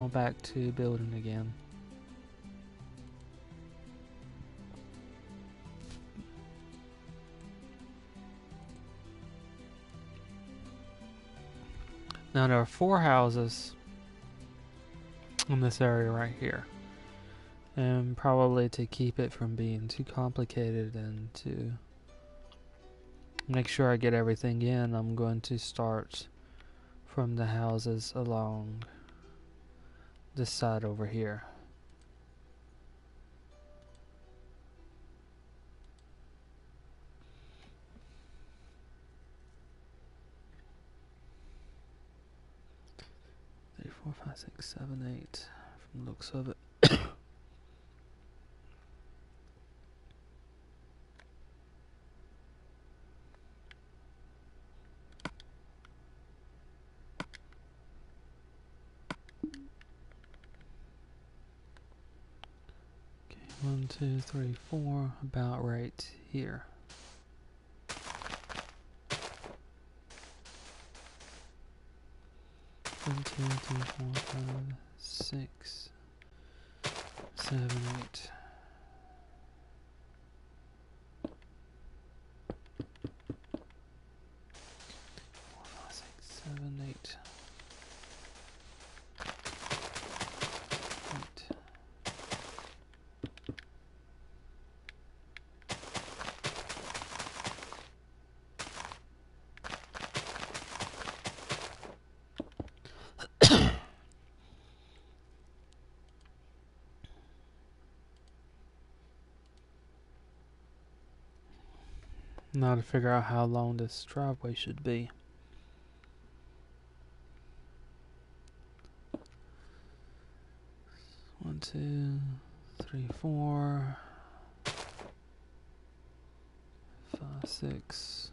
Now back to building again. Now there are 4 houses in this area right here. And probably to keep it from being too complicated and to make sure I get everything in, I'm going to start from the houses along this side over here. Three, 4, 5, 6, 7, 8 from the looks of it. Okay, 1, 2, 3, 4, about right here. 1, 2, 3, 4, 5, 6, 7, 8. 4, 5, 6, 7, 8. 8. Now to figure out how long this driveway should be. One, 2, 3, 4, 5, 6,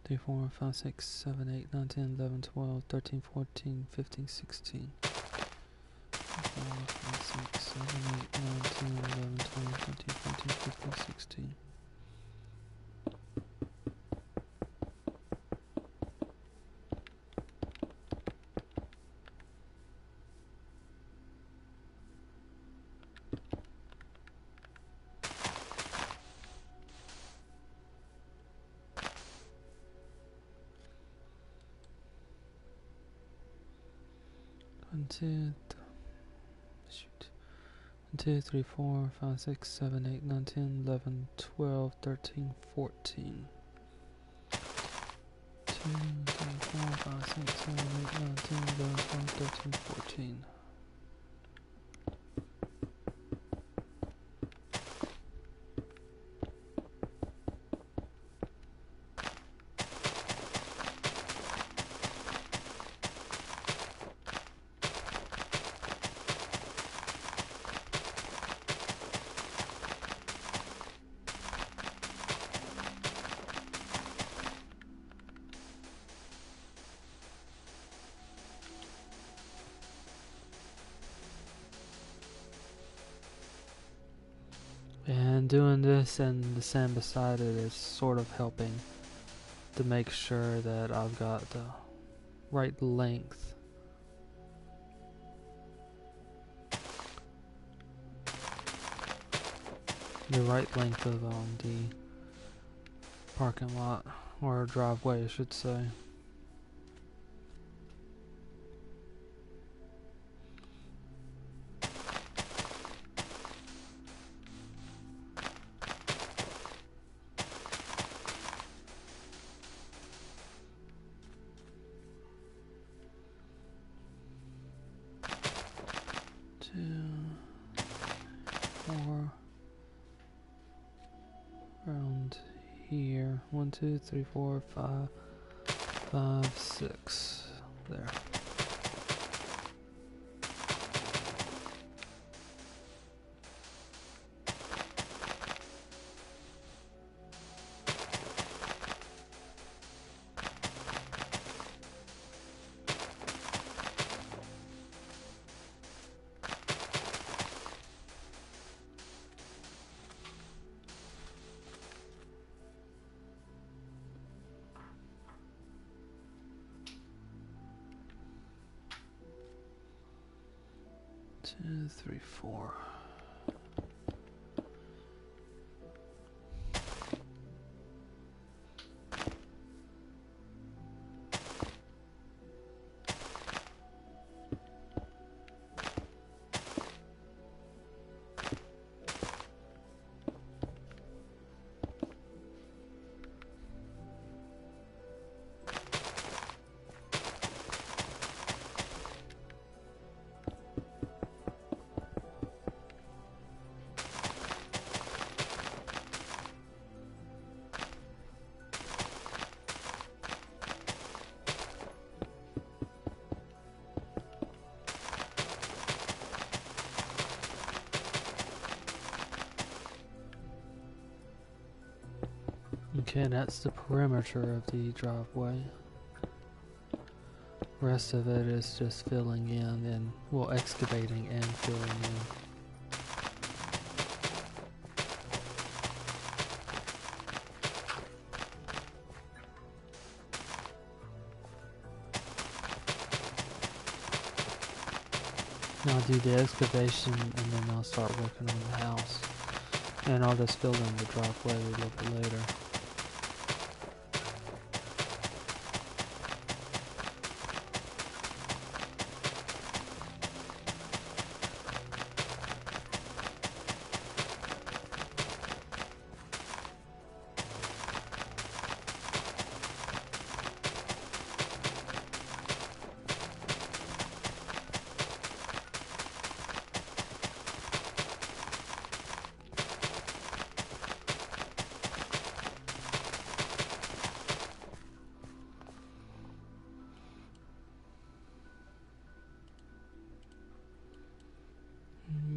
3, 4, 5, 6, 7, 8, 9, 10, 11, 12, 13, 14, 15, 16. 4, 5, 6, 7, 8, 9, 10, 11, 12, 13, 14, 15, 16. One, 2, 2, 3, 4, 5, 6, 7, 8, 9, 10, 11, 12, 13, 14. 2, 3, 4, 5, 6, 7, 8, 9, 10, 11, 12, 13, 14. And doing this and the sand beside it is sort of helping to make sure that I've got the right length. The right length of the parking lot, or driveway I should say. Around here. 1, 2, 3, 4, 5, 5, 6. There. 2, 3, 4. Okay, that's the perimeter of the driveway. Rest of it is just filling in and, well, excavating and filling in. Now I'll do the excavation and then I'll start working on the house. And I'll just fill in the driveway a little bit later.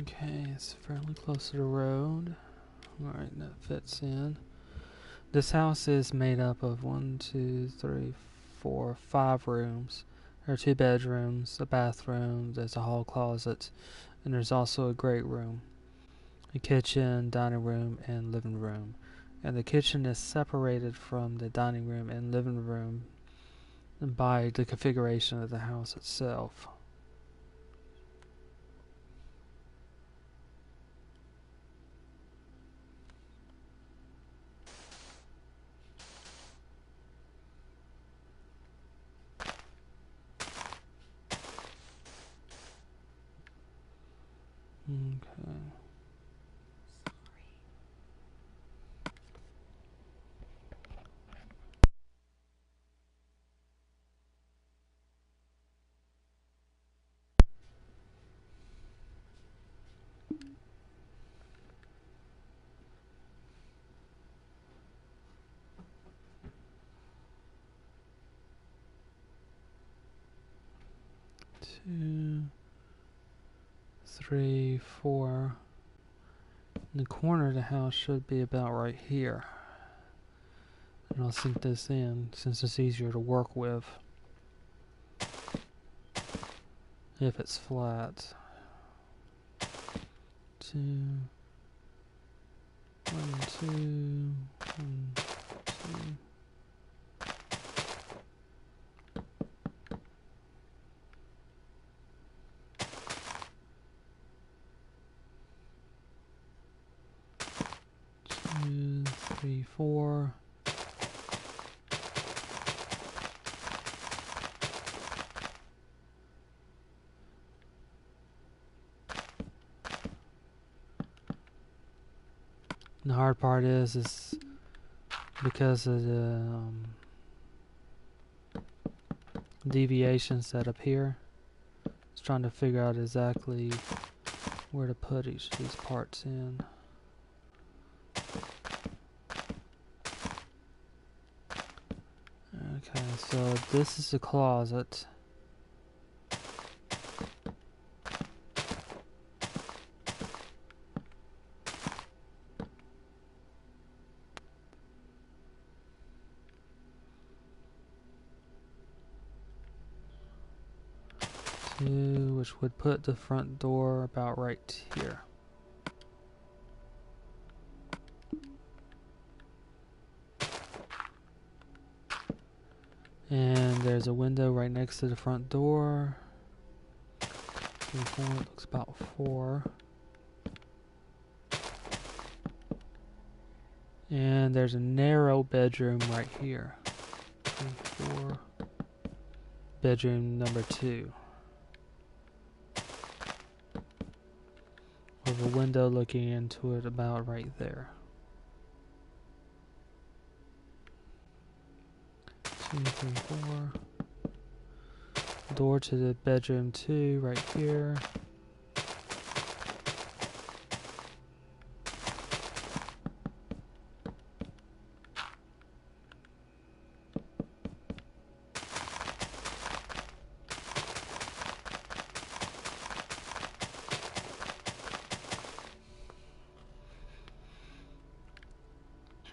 Okay, it's fairly close to the road. Alright, that fits in. This house is made up of 1, 2, 3, 4, 5 rooms. There are 2 bedrooms, a bathroom, there's a hall closet, and there's also a great room, a kitchen, dining room, and living room. And the kitchen is separated from the dining room and living room by the configuration of the house itself. Okay. Two, 3, 4. The corner of the house should be about right here. And I'll sink this in since it's easier to work with if it's flat. 2, 1, 2, 1, 2. Two, 3, 4. The hard part is because of the deviation set up here. It's trying to figure out exactly where to put each of these parts in. Okay, so this is the closet. Which would put the front door about right here. And there's a window right next to the front door. 4, it looks about 4. And there's a narrow bedroom right here. 3, 4. Bedroom number 2. With a window looking into it about right there. 2, 3, 4. Door to the bedroom 2 right here.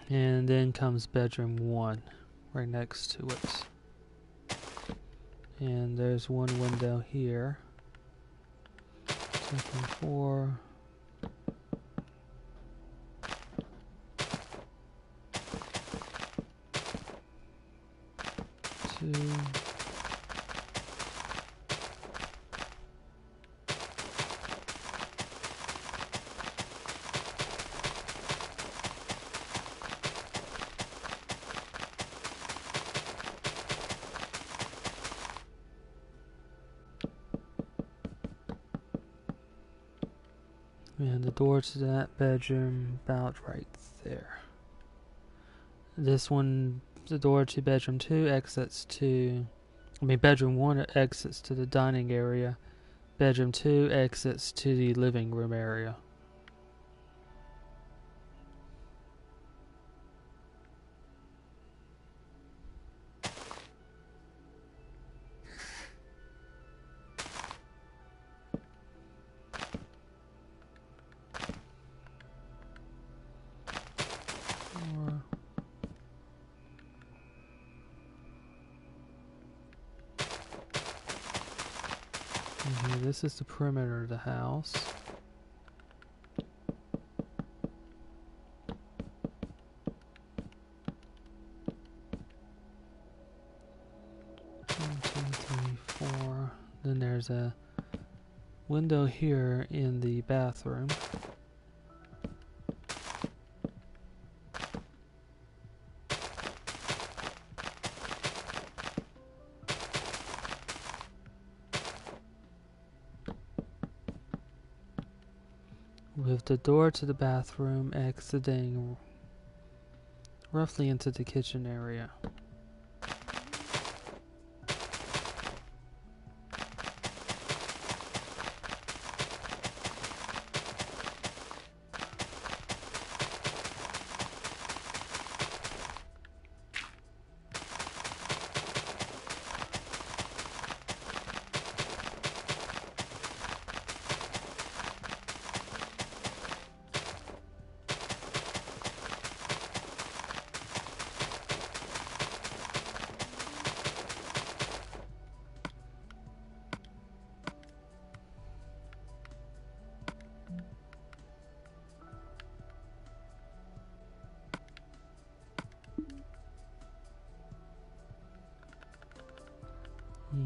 And then comes bedroom 1 right next to it. And there's one window here. 2, 3, 4. 2. And the door to that bedroom about right there. This one, the door to bedroom 2 exits to, bedroom 1 exits to the dining area. Bedroom 2 exits to the living room area. Okay, this is the perimeter of the house. One, 2, 3, 4. Then there's a window here in the bathroom. With the door to the bathroom exiting roughly into the kitchen area.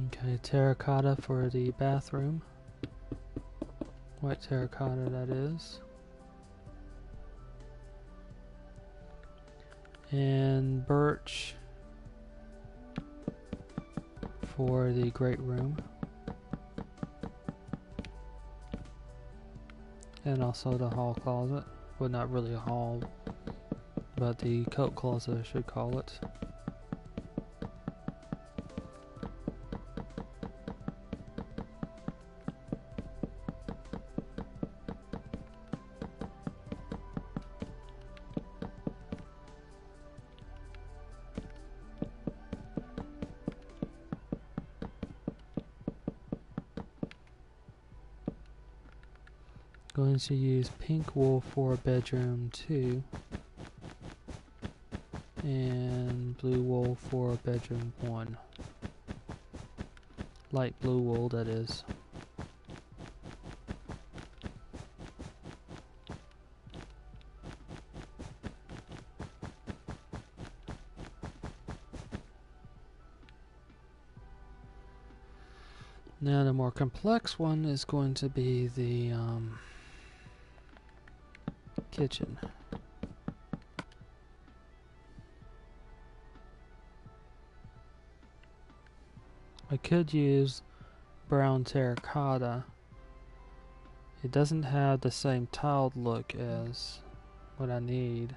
Okay, terracotta for the bathroom. White terracotta, that is. And birch for the great room. And also the hall closet. Well, not really a hall, but the coat closet, I should call it. Going to use pink wool for bedroom 2 and blue wool for bedroom 1. Light blue wool, that is. Now the more complex one is going to be the kitchen. I could use brown terracotta. It doesn't have the same tiled look as what I need.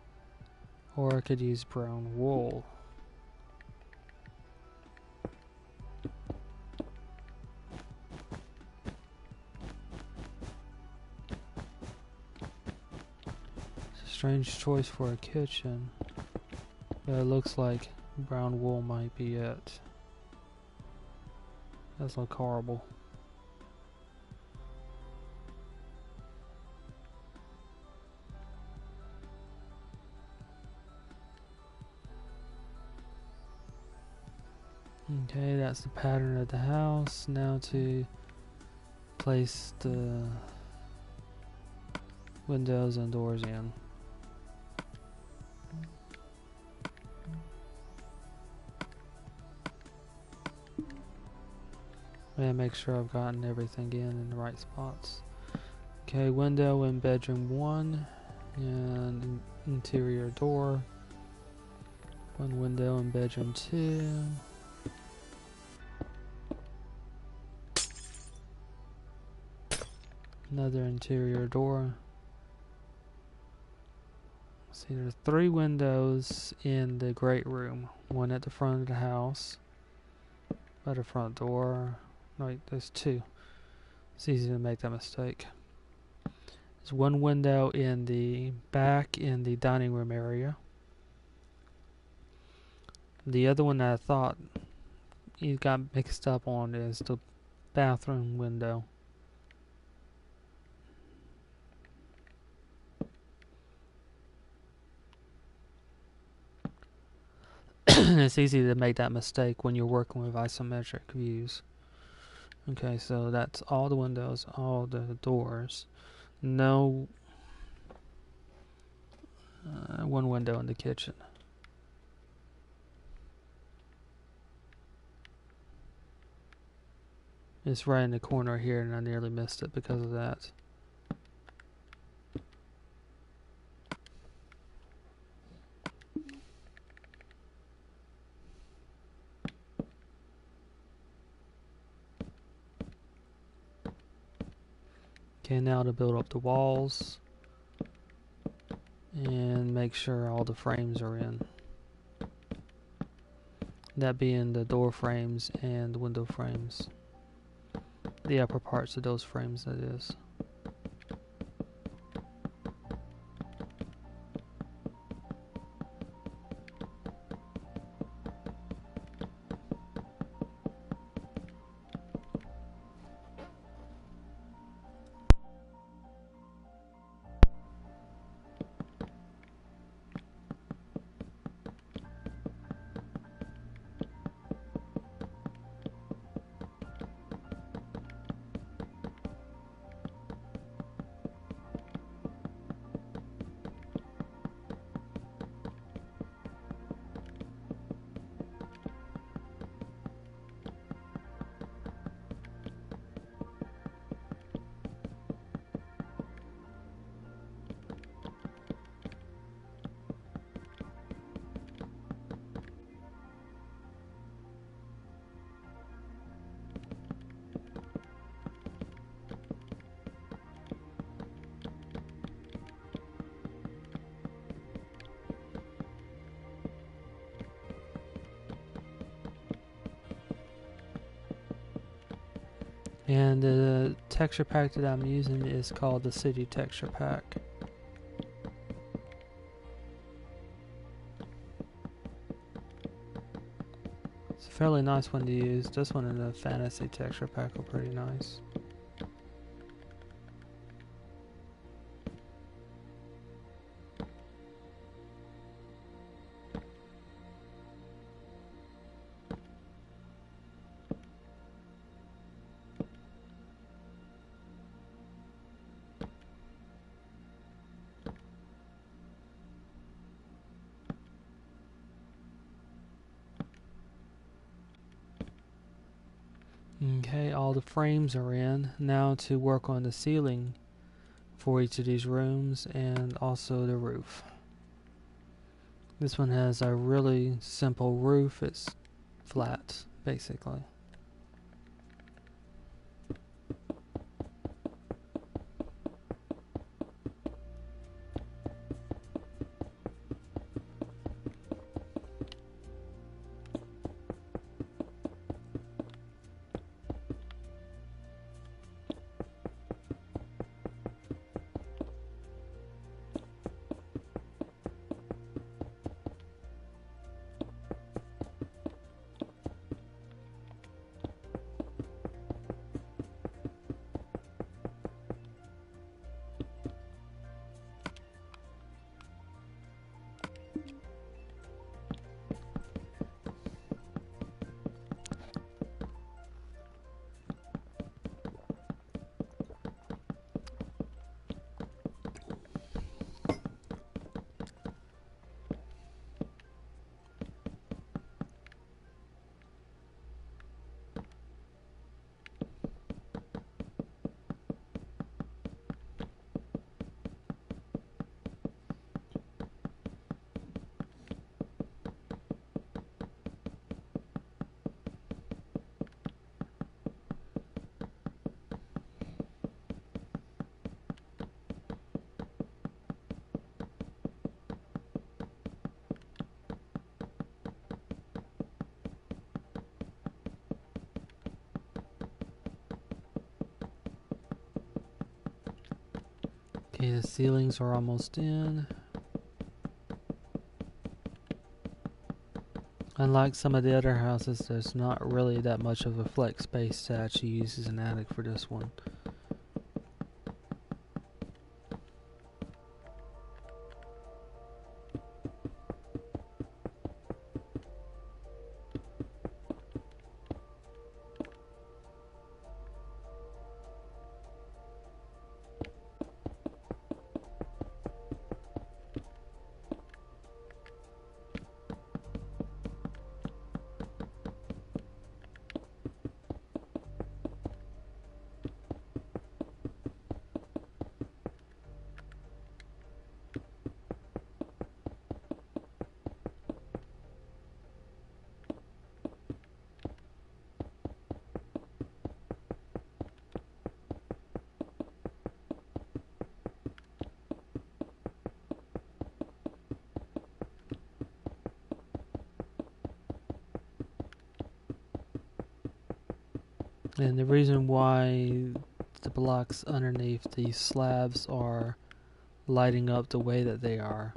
Or I could use brown wool. It's a strange choice for a kitchen. But it looks like brown wool might be it. Does look horrible. Okay, that's the pattern of the house. Now to place the windows and doors in. And make sure I've gotten everything in the right spots. Okay, window in bedroom 1 and interior door. One window in bedroom 2. Another interior door. See, there's 3 windows in the great room. One at the front of the house, by the front door. No, wait, there's 2. It's easy to make that mistake. There's one window in the back in the dining room area. The other one that I thought you got mixed up on is the bathroom window. It's easy to make that mistake when you're working with isometric views. Okay, so that's all the windows, all the doors. No one window in the kitchen. It's right in the corner here, and I nearly missed it because of that. Okay, now to build up the walls and make sure all the frames are in. That being the door frames and the window frames. The upper parts of those frames, that is. And the texture pack that I'm using is called the City Texture Pack. It's a fairly nice one to use. This one and the Fantasy Texture Pack are pretty nice. Okay, all the frames are in. Now to work on the ceiling for each of these rooms and also the roof. This one has a really simple roof. It's flat, basically. Okay, the ceilings are almost in. Unlike some of the other houses, there's not really that much of a flex space to actually use as an attic for this one. And the reason why the blocks underneath these slabs are lighting up the way that they are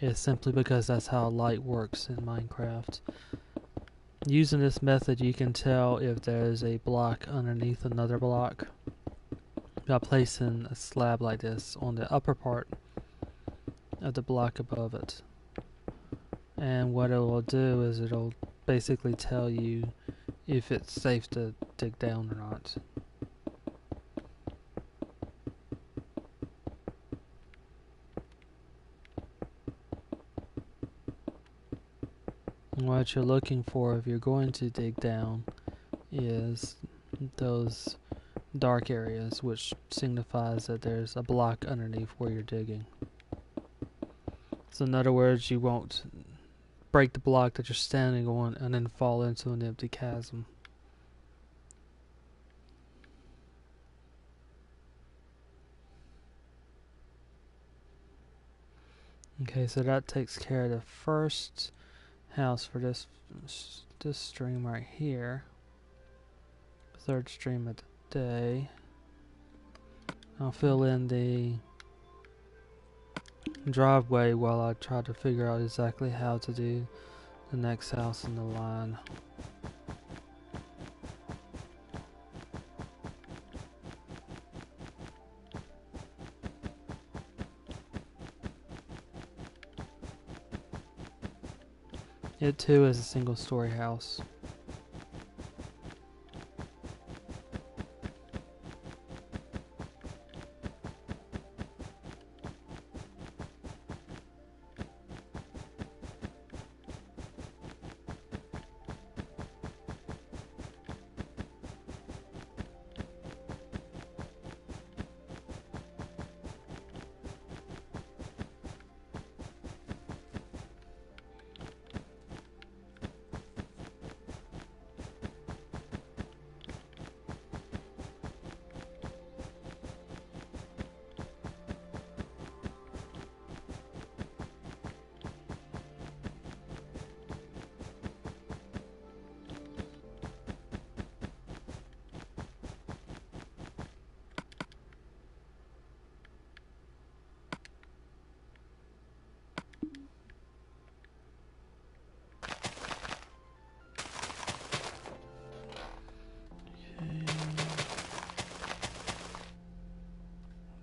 is simply because that's how light works in Minecraft. Using this method, you can tell if there's a block underneath another block by placing a slab like this on the upper part of the block above it. And what it will do is it'll basically tell you if it's safe to dig down or not. And what you're looking for if you're going to dig down is those dark areas, which signifies that there's a block underneath where you're digging. So in other words, you won't break the block that you're standing on and then fall into an empty chasm. Okay, so that takes care of the first house for this stream right here. Third stream of the day. I'll fill in the driveway while I try to figure out exactly how to do the next house in the line. It too is a single story house.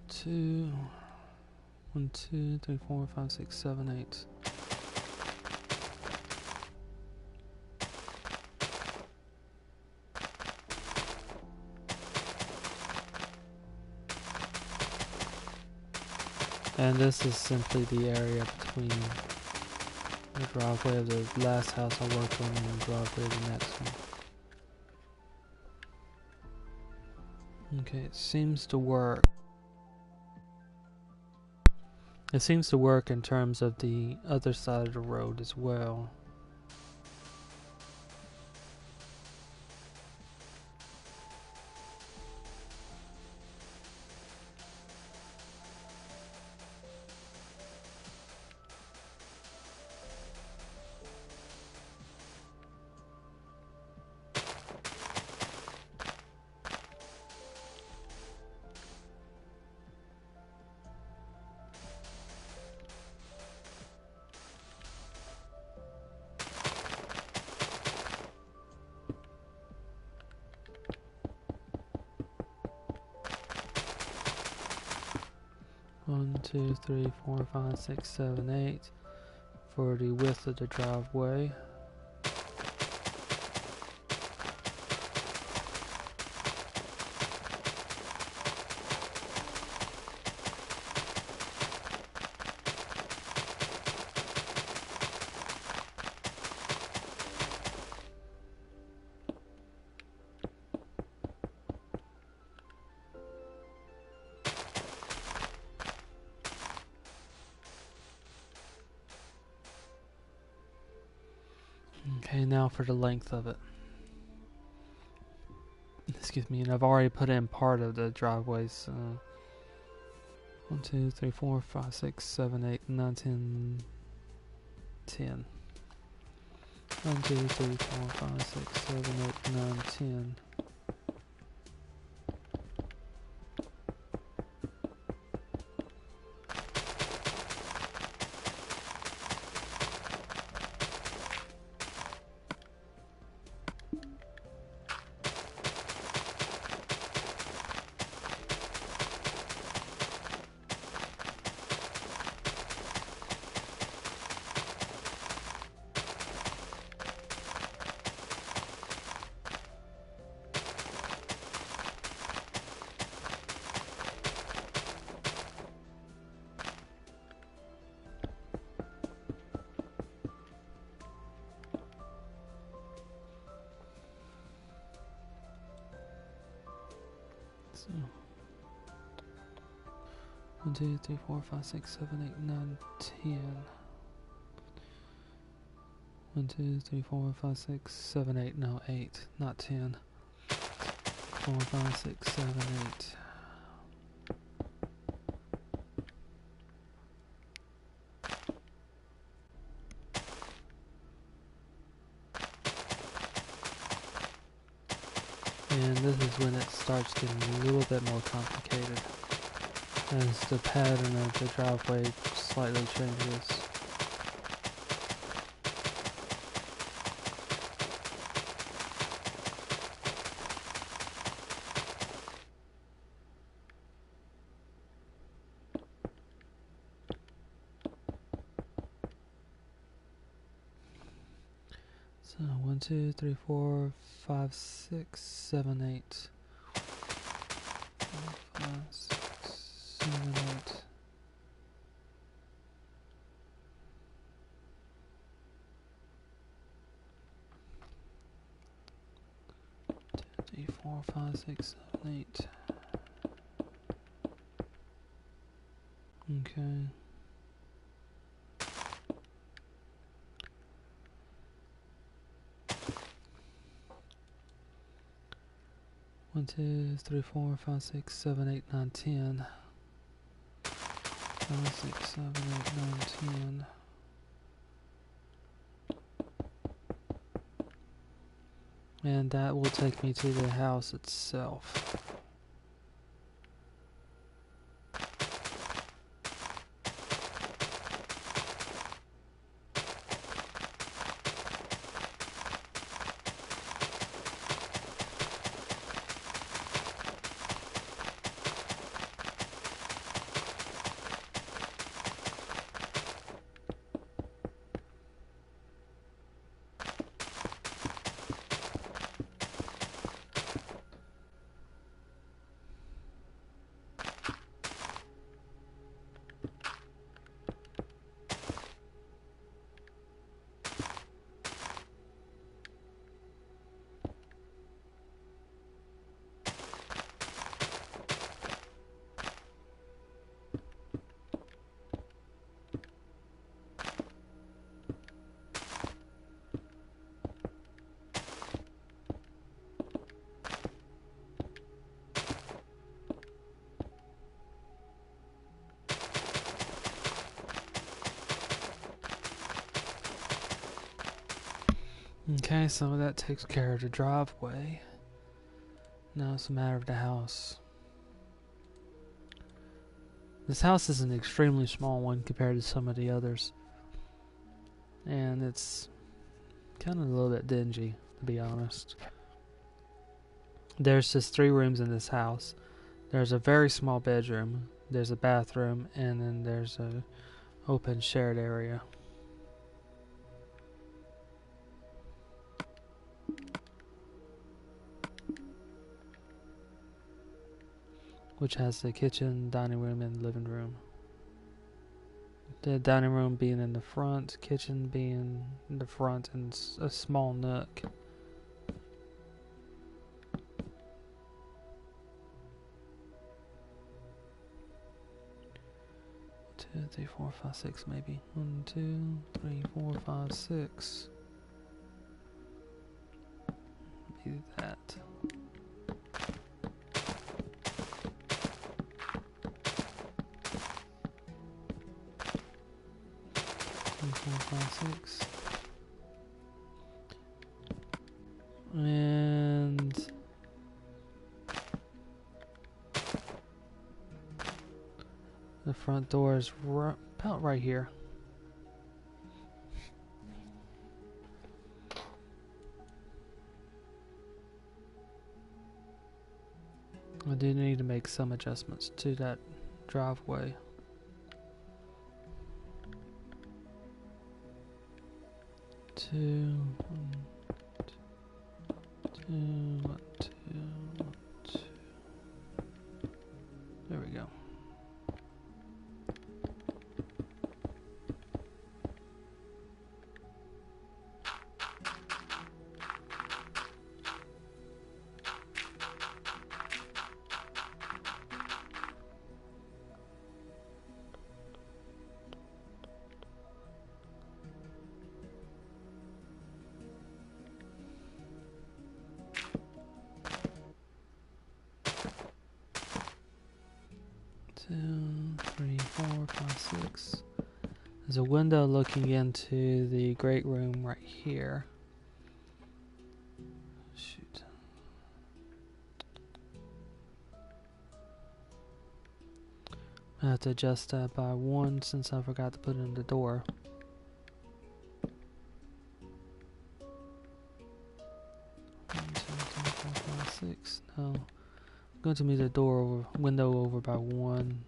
Two, 1, 2, 3, 4, 5, 6, 7, 8. And this is simply the area between the driveway of the last house I worked on and the driveway of the next one. Okay, it seems to work. It seems to work in terms of the other side of the road as well. One, 2, 3, 4, 5, 6, 7, 8 for the width of the driveway. Okay, now for the length of it. Excuse me, and I've already put in part of the driveway, so 1, 2, 3, 4, 5, 6, 7, 8, 9, 10, 10. 1, 2, 3, 4, 5, 6, 7, 8, 9, 10. So 1, 2, 3, 4, 5, 6, 7, 8, 9, 10. 1, 2, 3, 4, 5, 6, 7, 8. No, 8, not 10. 4, 5, 6, 7, 8. And this is when it starts getting a little bit more complicated, as the pattern of the driveway slightly changes. So 1, 2, 3, 4, 5, 6, 7, 8. 4, 5, 6, 7, 8. 2, 3, 4, 5, 6, 7, 8. Okay. One, 2, 3, 4, 5, 6, 7, 8, 9, 10. 5, 6, 7, 8, 9, 10. And that will take me to the house itself. Okay, so that takes care of the driveway. Now it's a matter of the house. This house is an extremely small one compared to some of the others. And it's kind of a little bit dingy, to be honest. There's just 3 rooms in this house. There's a very small bedroom, there's a bathroom, and then there's a open shared area. Which has the kitchen, dining room, and living room. The dining room being in the front, kitchen being in the front, and a small nook. 2, 3, 4, 5, 6 maybe. 1, 2, 3, 4, 5, 6. Maybe that. 3, 4, 5, 6. And the front door is about right here. I do need to make some adjustments to that driveway. Two, one, two. There we go. Two, three, 4, 5, 6. There's a window looking into the great room right here. Shoot. I have to adjust that by 1 since I forgot to put in the door. One, 2, 3, 4, 5, 6. No. Going to move the window over by 1.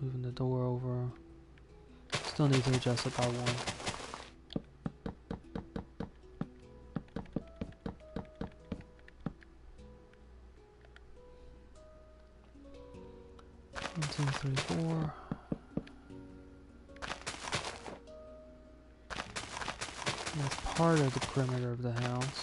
Moving the door over. Still need to adjust it by 1. One, 2, 3, 4. That's part of the perimeter of the house.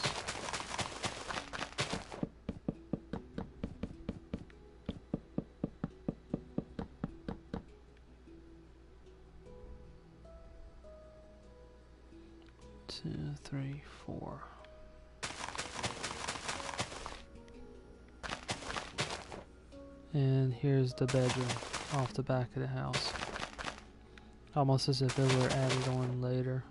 Two, three, 4. And here's the bedroom off the back of the house. Almost as if it were added on later.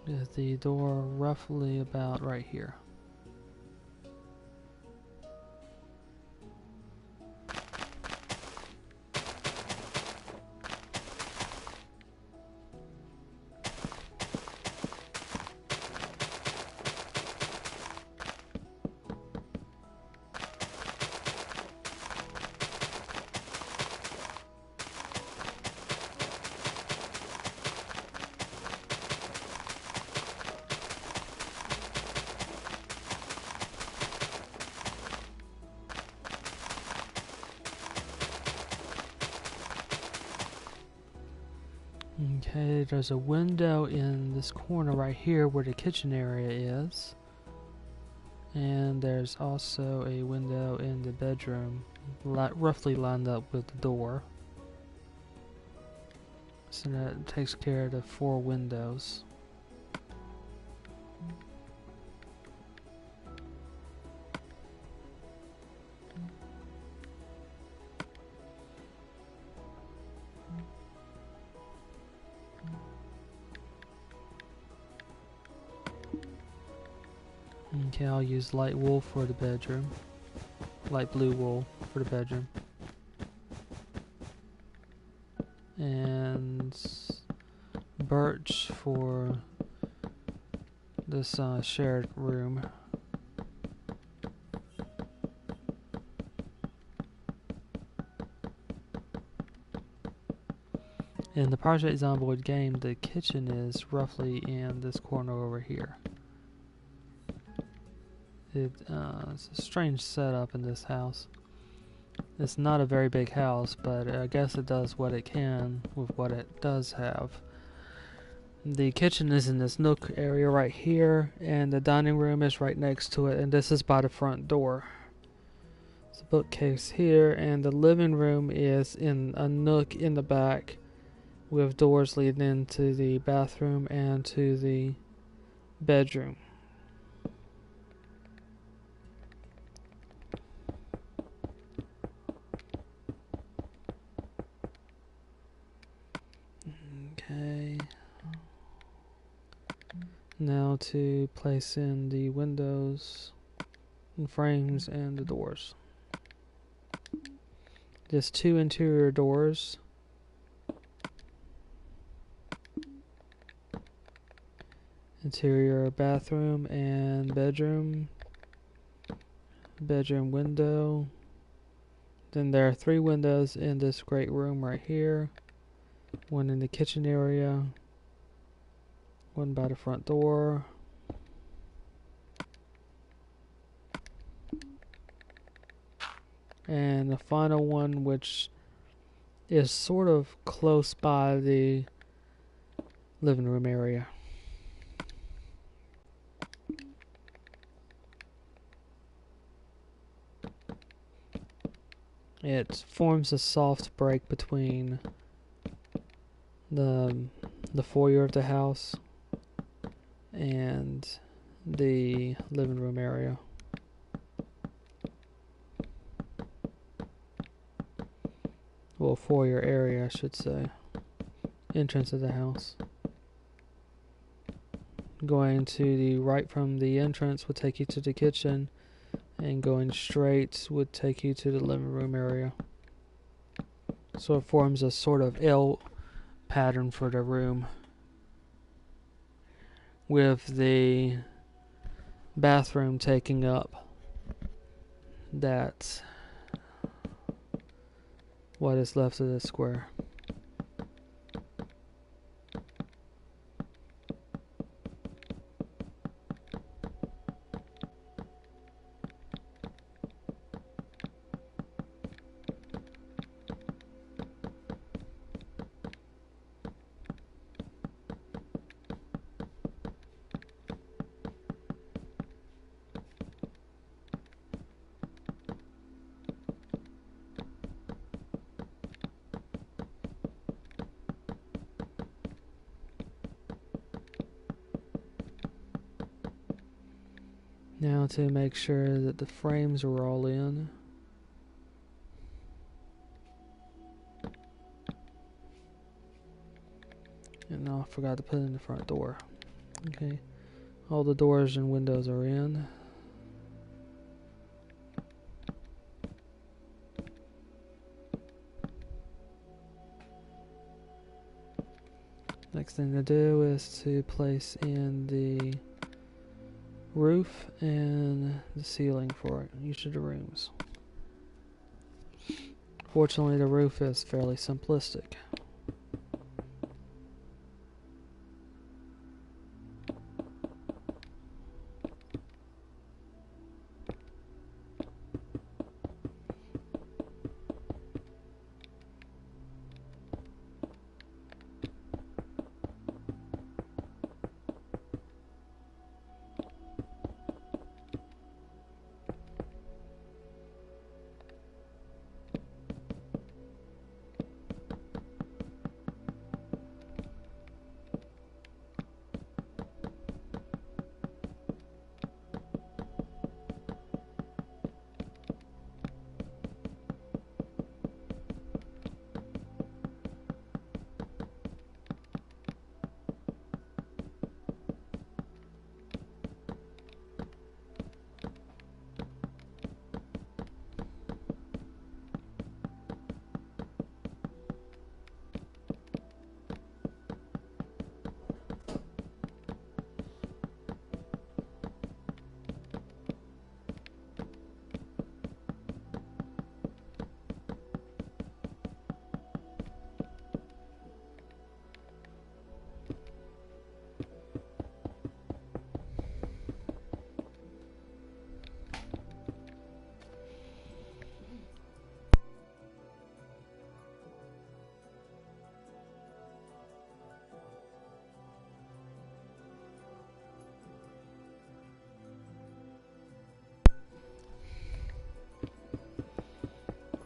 With the door roughly about right here. Okay, there's a window in this corner right here where the kitchen area is. And there's also a window in the bedroom, roughly lined up with the door. So that takes care of the 4 windows. Okay, I'll use light wool for the bedroom. Light blue wool for the bedroom. And birch for this shared room. In the Project Zomboid game, the kitchen is roughly in this corner over here. It's a strange setup in this house. It's not a very big house, but I guess it does what it can with what it does have. The kitchen is in this nook area right here, and the dining room is right next to it, and this is by the front door. There's a bookcase here, and the living room is in a nook in the back with doors leading into the bathroom and to the bedroom. Okay. Now to place in the windows and frames and the doors. Just 2 interior doors. Interior bathroom and bedroom. Bedroom window. Then there are 3 windows in this great room right here. One in the kitchen area. One by the front door. And the final one, which is sort of close by the living room area. It forms a soft break between the foyer of the house and the living room area. Well, foyer area, I should say. Entrance of the house. Going to the right from the entrance would take you to the kitchen, and going straight would take you to the living room area. So it forms a sort of L pattern for the room, with the bathroom taking up that what is left of the square. Now to make sure that the frames are all in. And I forgot to put in the front door. Okay. All the doors and windows are in. Next thing to do is to place in the roof and the ceiling for each of the rooms. Fortunately, the roof is fairly simplistic.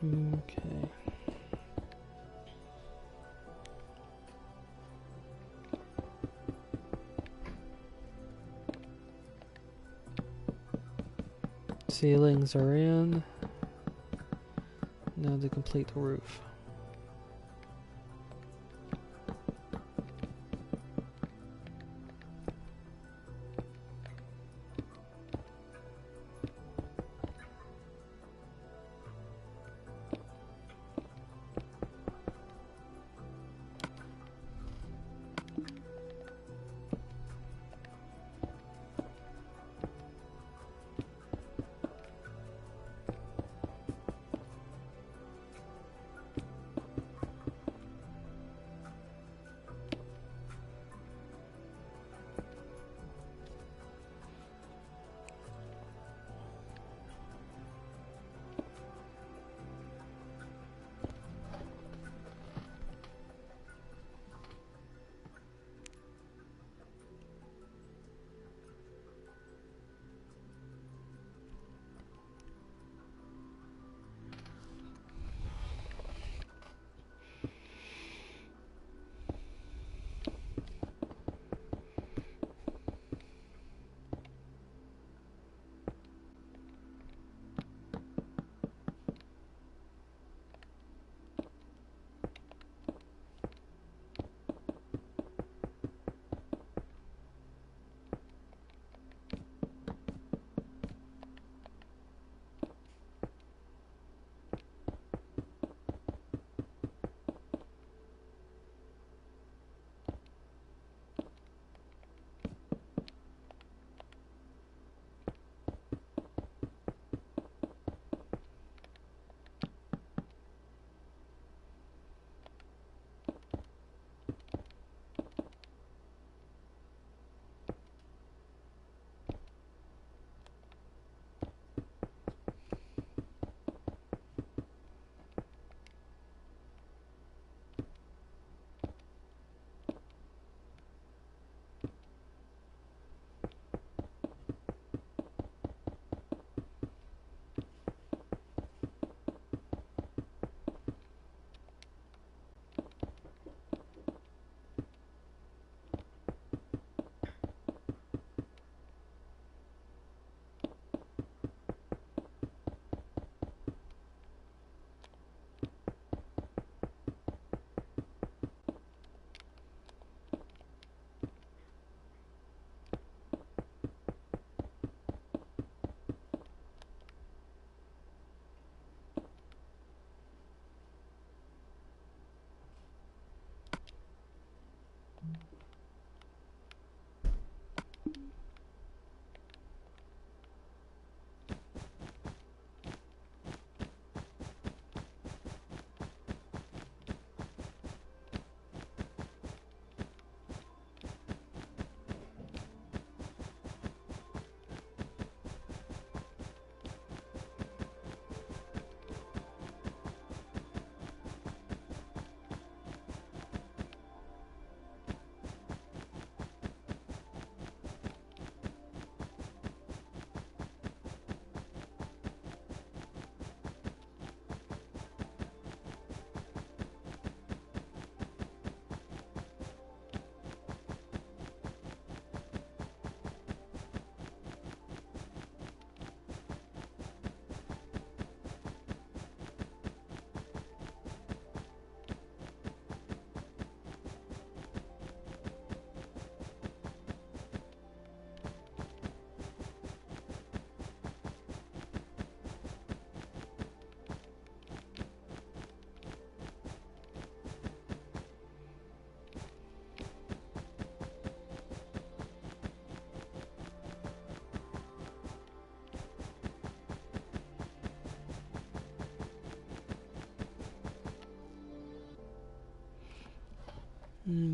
Okay. Ceilings are in. Now to complete the roof.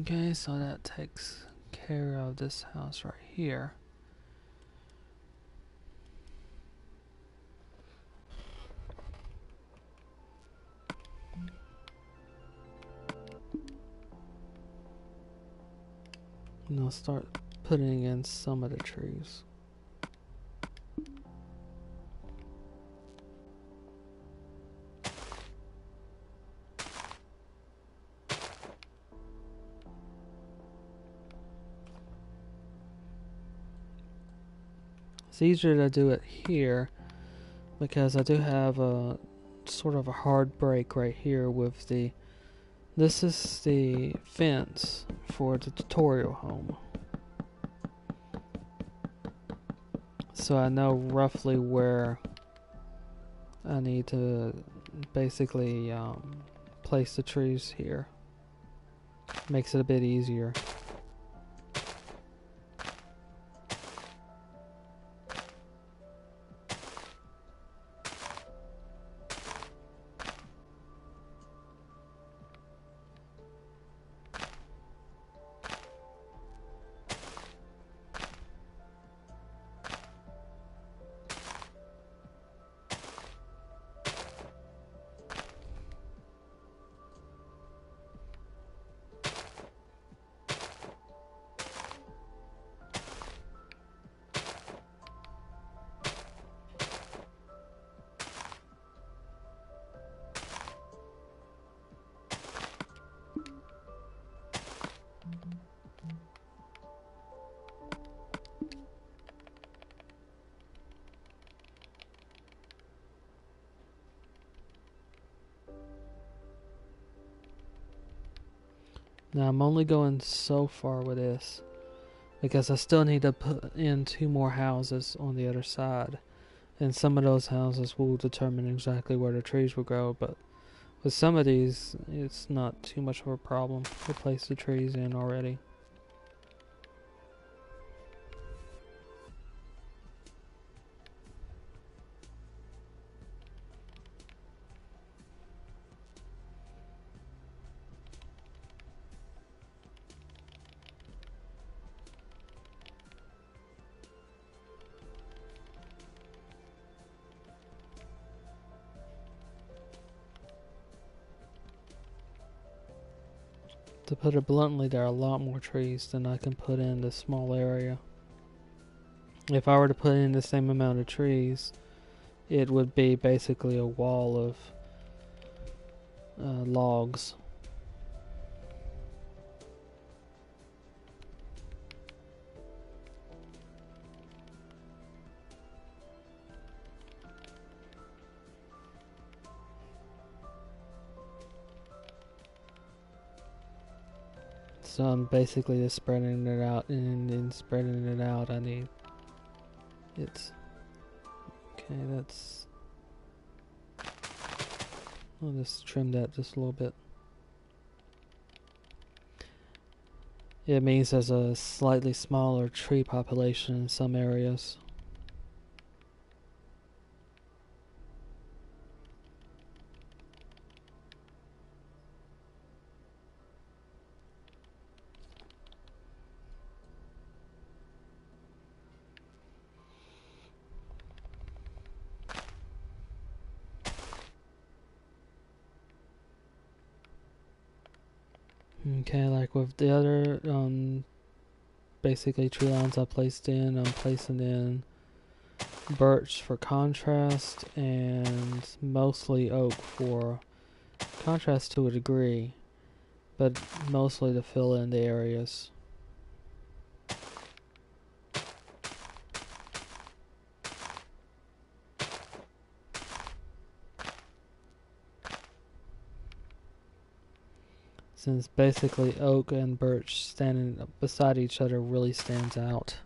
Okay, so that takes care of this house right here. And I'll start putting in some of the trees. It's easier to do it here because I do have a sort of a hard break right here with the... This is the fence for the tutorial home. So I know roughly where I need to basically place the trees here. Makes it a bit easier. Now I'm only going so far with this because I still need to put in 2 more houses on the other side, and some of those houses will determine exactly where the trees will grow, but with some of these it's not too much of a problem to place the trees in already. To put it bluntly, there are a lot more trees than I can put in this small area. If I were to put in the same amount of trees, it would be basically a wall of logs. So I'm basically just spreading it out, and in spreading it out I need it's okay. That's... I'll just trim that just a little bit. It means there's a slightly smaller tree population in some areas. Okay, like with the other basically tree lines I placed in, I'm placing in birch for contrast and mostly oak for contrast to a degree, but mostly to fill in the areas. Since basically oak and birch standing beside each other really stands out.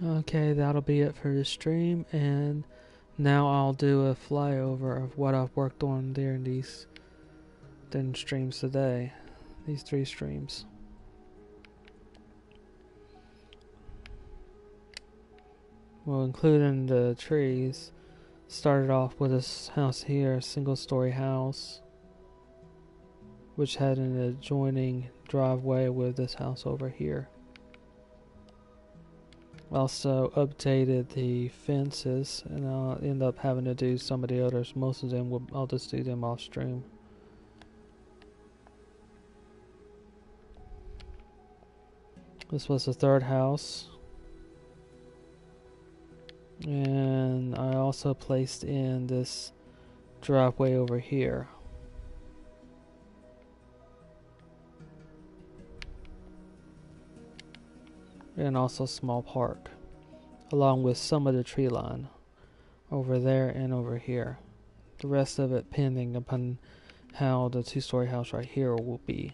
Okay, that'll be it for this stream, and now I'll do a flyover of what I've worked on during these streams today. These 3 streams. Well, including the trees. Started off with this house here, a single-story house, which had an adjoining driveway with this house over here. Also updated the fences, and I'll end up having to do some of the others. Most of them I'll just do them off stream. This was the 3rd house. And I also placed in this driveway over here. And also a small park, along with some of the tree line over there and over here. The rest of it pending upon how the 2-story house right here will be.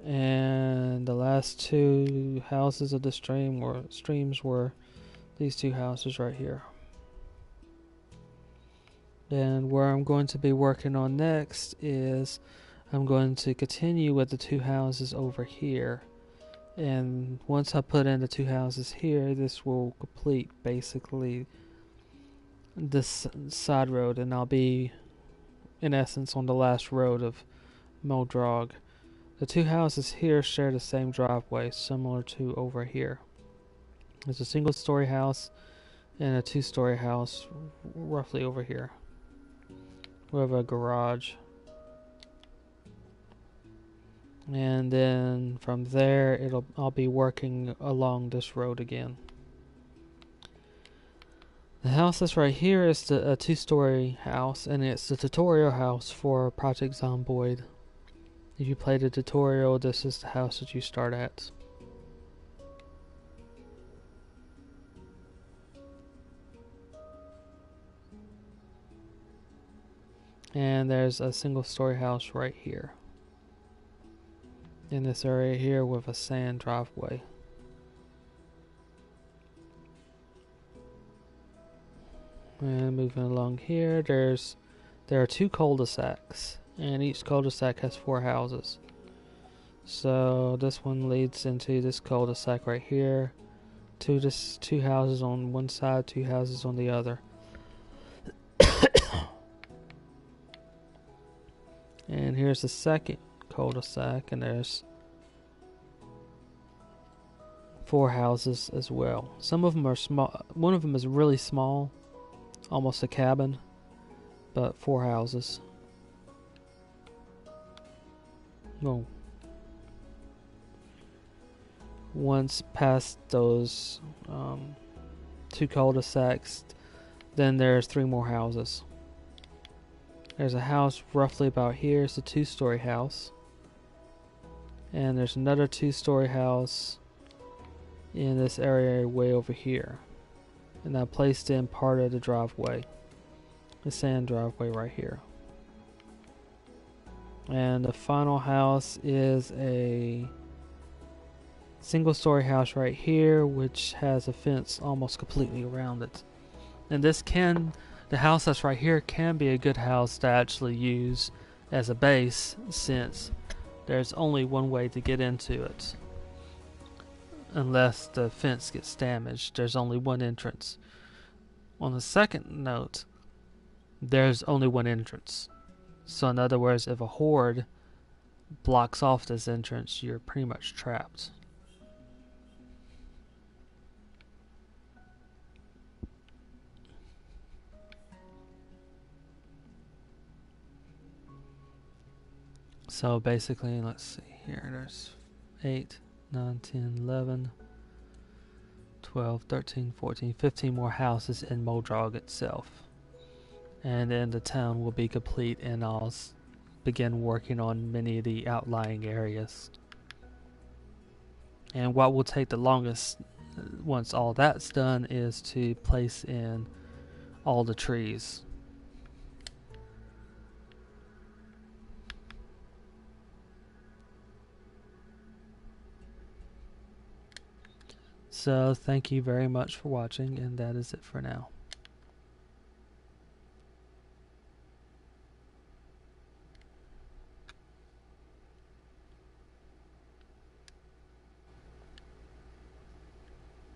And the last 2 houses of the streams were these 2 houses right here. And where I'm going to be working on next is I'm going to continue with the 2 houses over here. And once I put in the 2 houses here, this will complete basically this side road, and I'll be in essence on the last road of Muldraugh. The 2 houses here share the same driveway, similar to over here. There's a single-story house and a 2-story house roughly over here. We have a garage. And then from there, I'll be working along this road again. The house that's right here is a 2-story house, and it's the tutorial house for Project Zomboid. If you play the tutorial, this is the house that you start at. And there's a single-story house right here, in this area here with a sand driveway. And moving along here, there are 2 cul-de-sacs, and each cul-de-sac has 4 houses. So this one leads into this cul-de-sac right here. 2 houses on one side, 2 houses on the other. And here's the second cul-de-sac, and there's 4 houses as well. Some of them are small. One of them is really small, almost a cabin, but 4 houses. Well, once past those 2 cul-de-sacs, then there's 3 more houses. There's a house roughly about here. It's a 2-story house. And there's another 2-story house in this area way over here. And I placed in part of the driveway. The sand driveway right here. And the final house is a single-story house right here, which has a fence almost completely around it. And the house that's right here can be a good house to actually use as a base, since there's only one way to get into it. Unless the fence gets damaged, there's only one entrance. On the second note, there's only one entrance. So in other words, if a horde blocks off this entrance, you're pretty much trapped. So basically, let's see here, there's 8, 9, 10, 11, 12, 13, 14, 15 more houses in Muldraugh itself. And then the town will be complete, and I'll begin working on many of the outlying areas. And what will take the longest, once all that's done, is to place in all the trees. So thank you very much for watching, and that is it for now.